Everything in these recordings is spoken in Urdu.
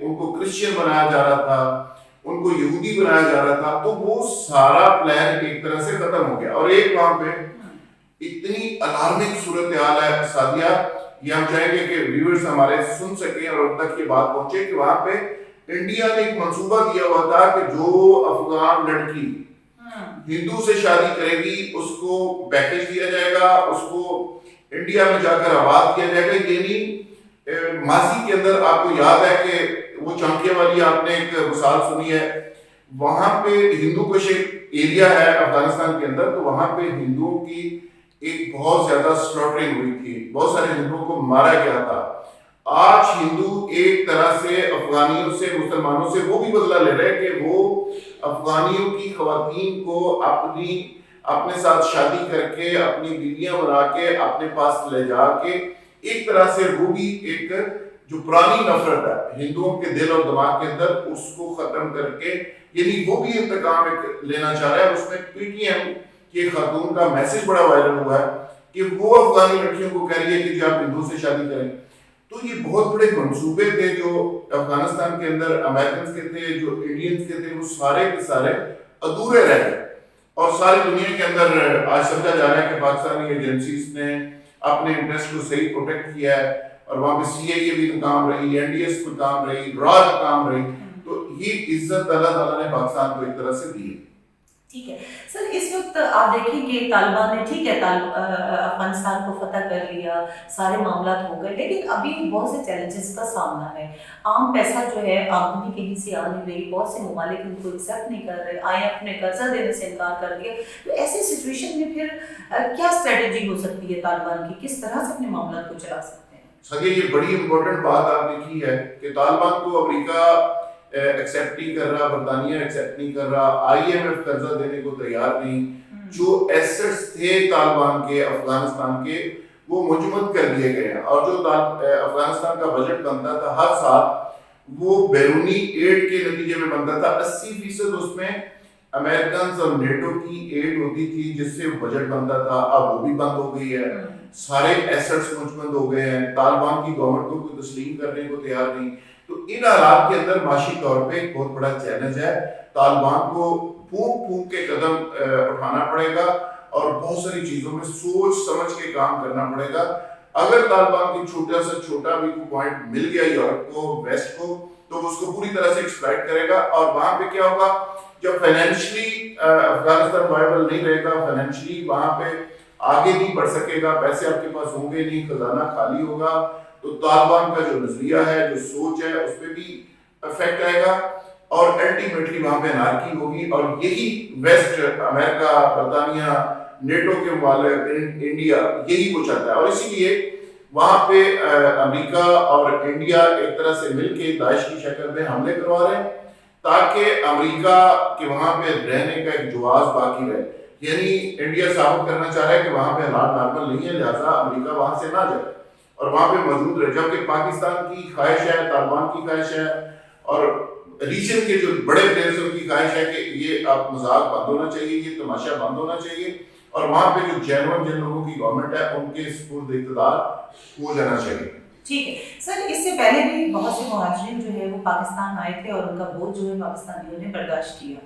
ان کو کرسچن بنایا جا رہا تھا، ان کو یہودی بنایا جا رہا تھا، تو وہ سارا پلان ایک طرح سے ختم ہو گیا. اور ایک وہاں پہ اتنی الارمنگ صورتحال ہے سعدیہ، یہ ہم چاہیں گے کہ ویورز ہمارے سن سکیں اور ان تک یہ بات پہنچے کہ وہاں پہ انڈیا نے ایک منصوبہ دیا ہوا تھا کہ جو افغان لڑکی ہندو سے شادی کرے گی اس کو پیکج دیا جائے گا، اس کو انڈیا میں جا کر آباد کیا جائے گا. یعنی ماضی کے اندر آپ کو یاد ہے کہ وہ چانکیہ والی آپ نے ایک مثال سنی ہے، وہاں پہ ہندو کش ایک ایریا ہے افغانستان کے اندر، تو وہاں پہ ہندوؤں کی ایک بہت زیادہ سلوٹرنگ ہوئی تھی، بہت سارے ہندوؤں کو مارا گیا تھا. آج ہندو ایک طرح سے افغانیوں سے، مسلمانوں سے وہ بھی بدلہ لے رہے کہ وہ افغانیوں کی خواتین کو اپنے ساتھ شادی کر کے، اپنی بیویاں بنا کے اپنے پاس لے جا کے ایک طرح سے وہ بھی ایک جو پرانی نفرت ہے ہندوؤں کے دل اور دماغ کے اندر اس کو ختم کر کے، یعنی وہ بھی انتقام ایک لینا چاہ رہا ہے. اس میں پی ٹی ایم کی خاتون کا میسج بڑا وائرل ہوا ہے کہ وہ افغانی لڑکیوں کو کہہ رہی ہے کہ جی آپ ہندو سے شادی کریں. تو یہ بہت بڑے منصوبے تھے جو افغانستان کے اندر امریکنز کے تھے، جو انڈینز کے تھے، وہ سارے کے سارے ادھورے رہ گئے. اور ساری دنیا کے اندر آج سمجھا جا رہا ہے کہ پاکستانی ایجنسیز نے اپنے انٹرسٹ کو صحیح پروٹیکٹ کیا ہے، اور وہاں پہ سی آئی اے بھی ناکام رہی، این ڈی ایس ناکام رہی، را ناکام رہی. تو یہ عزت اللہ تعالیٰ نے پاکستان کو ایک طرح سے دی ہے. ٹھیک ہے سر، اس وقت آپ دیکھیں کہ طالبان نے ٹھیک ہے افغانستان کو فتح کر لیا، سارے معاملات ہو گئے، لیکن ابھی بہت سے چیلنجز کا سامنا ہے. عام پیسہ جو ہے آمدنی کہیں سے آ نہیں رہی، بہت سے ممالک ان کو ایکسیپٹ نہیں کر رہے، آئے اپنے قرضہ دینے سے انکار کر دیا. تو ایسی سچویشن میں پھر کیا اسٹریٹجی ہو سکتی ہے طالبان کی، کس طرح سے اپنے معاملات کو چلا سکتے ہیں؟ سگے یہ بڑی امپورٹنٹ بات آپ نے کی ہے کہ طالبان کو امریکہ ایکسیپٹ نہیں کر رہا، برطانیہ ایکسیپٹ نہیں کر رہا، آئی ایم ایف قرضہ دینے کو تیار نہیں. جو ایسٹس تھے طالبان کے افغانستان کے وہ منجمد کر دیے گئے ہیں، اور جو افغانستان کا بجٹ بنتا تھا ہر سال وہ بیرونی ایڈ کے نتیجے میں بنتا تھا. 80% اس میں امریکنز اور نیٹو کی ایڈ ہوتی تھی جس سے بجٹ بنتا تھا. اب وہ بھی بند ہو گئی ہے، سارے ایسٹس منجمد ہو گئے ہیں. طالبان کی گورنمنٹ کو کوئی تسلیم کرنے کو تیار نہیں. تو ان حالات کے اندر معاشی طور پہ ایک بہت بڑا چیلنج ہے. طالبان کو پھونک پھونک کے قدم اٹھانا پڑے گا اور بہت ساری چیزوں میں سوچ سمجھ کے کام کرنا پڑے گا. اگر طالبان کی چھوٹا سے چھوٹا بھی کوئی پوائنٹ مل گیا یورپ کو، ویسٹ کو، تو وہ اس کو پوری طرح سے ایکسپلائٹ کرے گا. اور وہاں پہ کیا ہوگا، جب فائنینشلی افغانستان وائبل نہیں رہے گا، فائنینشلی وہاں پہ آگے نہیں بڑھ سکے گا، پیسے آپ کے پاس ہوں گے نہیں، خزانہ خالی ہوگا، تو طالبان کا جو نظریہ ہے، جو سوچ ہے، اس پہ بھی افیکٹ آئے گا اور الٹیمیٹلی وہاں پہ انارکی ہوگی. اور یہی ویسٹ، امریکہ، برطانیہ، نیٹو کے ممالک، انڈیا، یہی کو چاہتا ہے. اور اسی لیے وہاں پہ امریکہ اور انڈیا ایک طرح سے مل کے داعش کی شکل میں حملے کروا رہے ہیں تاکہ امریکہ کے وہاں پہ رہنے کا ایک جواز باقی رہے. یعنی انڈیا ثابت کرنا چاہ رہا ہے کہ وہاں پہ حالات نارمل نہیں ہے، لہٰذا امریکہ وہاں سے نہ جائے اور وہاں پہ موجود رہے. جبکہ پاکستان کی خواہش ہے، طالبان کی خواہش ہے، اور ریجن کے جو بڑے پلیئرز ان کی خواہش ہے کہ یہ اب مذاق بند ہونا چاہیے، یہ تماشا بند ہونا چاہیے، اور وہاں پہ جو جینوئن جن لوگوں کی گورنمنٹ ہے ان کے سپرد اقتدار ہو جانا چاہیے. ٹھیک ہے سر، اس سے پہلے بھی بہت سے مہاجرین جو ہے وہ پاکستان آئے تھے اور ان کا بوجھ جو ہے پاکستانیوں نے برداشت کیا.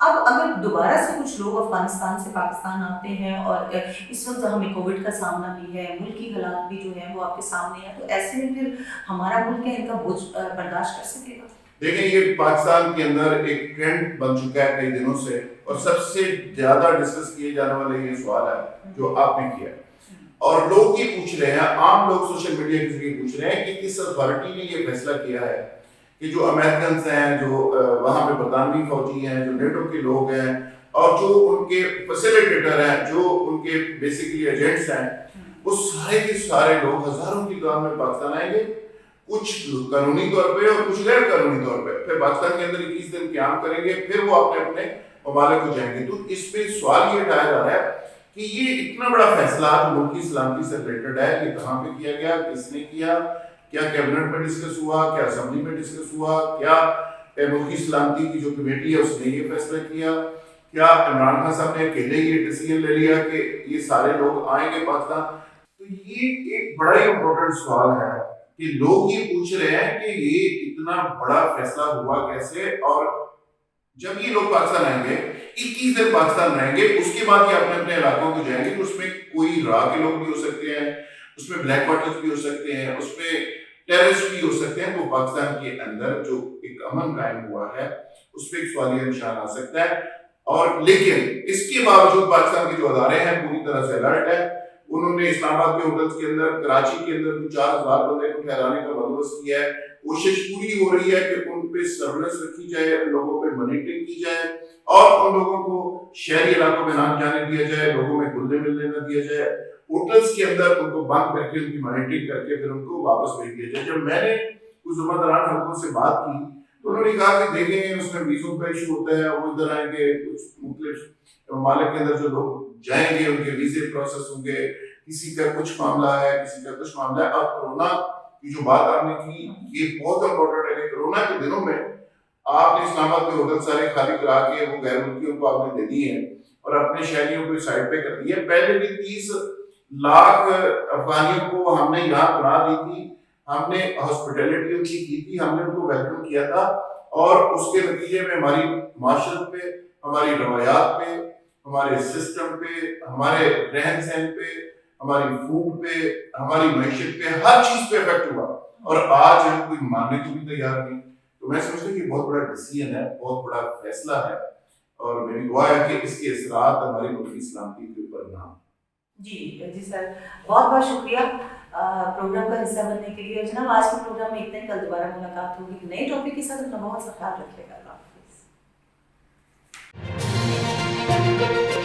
اب اگر دوبارہ سے کچھ لوگ افغانستان سے پاکستان آتے ہیں، اور اس وقت ہمیں کووڈ کا سامنا بھی ہے، ملکی حالات بھی جو ہے وہ آپ کے سامنے ہیں، تو ایسے میں پھر ہمارا ملک ہے ان کا بوجھ برداشت کر سکے گا؟ دیکھیں، یہ پاکستان کے اندر ایک ٹرینڈ بن چکا ہے کئی دنوں سے، اور سب سے زیادہ ڈسکس کیے جانے والا یہ سوال ہے جو آپ نے کیا، اور لوگ یہ پوچھ رہے ہیں، عام لوگ سوشل میڈیا کے ذریعے پوچھ رہے ہیں کہ کس اتھارٹی نے یہ فیصلہ کیا ہے کہ جو امریکنز ہیں، جو وہاں پہ برطانوی فوجی ہیں، جو نیٹو کے لوگ ہیں، اور جو ان کے فیسیلیٹیٹر ہیں، جو ان کے بیسیکلی ایجنٹس ہیں، وہ سارے کے سارے لوگ ہزاروں کی تعداد میں پاکستان آئیں گے، کچھ قانونی طور پہ اور کچھ غیر قانونی طور پہ. پھر پاکستان کے اندر 21 دن قیام کریں گے، پھر وہ اپنے اپنے ممالک کو جائیں گے. تو اس پہ سوال یہ اٹھایا جا رہا ہے کہ یہ اتنا بڑا فیصلہ جو ملکی سلامتی سے ریلیٹڈ ہے، یہ کہاں پہ کیا گیا، کس نے کیا، کیا کیبنٹ میں ڈسکس ہوا، کیا اسمبلی میں ڈسکس ہوا، کیا ملکی سلامتی کی جو کمیٹی ہے اس نے یہ فیصلہ کیا، کیا عمران خان صاحب نے اکیلے یہ ڈیسیژن لے لیا کہ یہ سارے لوگ آئیں گے پاکستان. تو یہ ایک بڑا ہی امپورٹنٹ سوال ہے کہ لوگ یہ پوچھ رہے ہیں کہ یہ اتنا بڑا فیصلہ ہوا کیسے، اور جب یہ لوگ پاکستان آئیں گے 21 دن پاکستان رہیں گے، اس کے بعد یہ اپنے اپنے علاقوں کو جائیں گے، تو اس میں کوئی راہ کے لوگ بھی ہو سکتے ہیں، اس میں بلیک واٹرز بھی ہو سکتے ہیں، اس میں ٹیررسٹ بھی ہو سکتے ہیں، تو پاکستان کے اندر جو ایک امن قائم ہوا ہے اس پہ ایک سوالیہ نشان آ سکتا ہے۔ اور لیکن اس کے باوجود پاکستان کے جو ادارے ہیں پوری طرح سے الرٹ ہے۔ انہوں نے اسلام آباد کے ہوٹلز کے اندر، کراچی کے اندر 4000 بندے کو ٹھہرانے کا بندوبست کیا ہے۔ کوشش پوری ہو رہی ہے کہ ان پہ سرویلنس رکھی جائے، ان لوگوں پہ مانیٹرنگ کی جائے، اور ان لوگوں کو شہری علاقوں میں نہ جانے دیا جائے، لوگوں میں گھلنے ملنے نہ دیا جائے، ہوٹلز کے اندر ان کو بند کر کے ان کی مانیٹرنگ کر کے پھر ان کو واپس بھیج دیا جائے۔ جب میں نے کچھ ذمہ حلقوں سے بات کی تو انہوں نے کہا کہ دیکھیں اس میں ویزوں کا ایشو ہوتا ہے، وہ ادھر آئیں گے، کچھ مختلف ممالک کے اندر جو لوگ جائیں گے ان کے ویزے پروسیس ہوں گے، کسی کا کچھ معاملہ ہے، کسی کا کچھ معاملہ ہے۔ اور کورونا کی جو بات آپ نے کی یہ بہت امپورٹنٹ ہے کہ کورونا کے دنوں میں آپ نے اسلام آباد کے ہوٹل سارے خالی کرا کے وہ غیر ملکیوں کو آپ نے دے دی ہیں اور اپنے شہریوں کو سائڈ پہ کر دی ہے۔ پہلے بھی 30 لاکھ افغانیوں کو ہم نے یہاں بنا دی تھی، ہم نے ہاسپٹیلٹی ان کی تھی، ہم نے ان کو ویلکم کیا تھا، اور اس کے نتیجے میں ہماری معاشرت پہ، ہماری روایات پہ، ہمارے سسٹم پہ، ہمارے رہن سہن پہ، ہماری فوڈ پہ، ہماری معیشت پہ، ہر چیز پہ افیکٹ ہوا، اور آج ہم کوئی ماننے کو بھی تیار نہیں۔ تو میں سمجھتا ہوں کہ بہت بڑا ڈیسیژن ہے، بہت بڑا فیصلہ ہے، اور میری دعا ہے کہ اس کے اثرات ہماری ملکی سلامتی کے اوپر نہ ہوں۔ جی سر، بہت بہت شکریہ پروگرام کا حصہ بننے کے لیے۔ جناب آج کے پروگرام میں اتنے، کل دوبارہ ملاقات ہوگی ایک نئے ٹاپک کے ساتھ۔ اپنا بہت سا خیال رکھیے گا۔ اللہ حافظ۔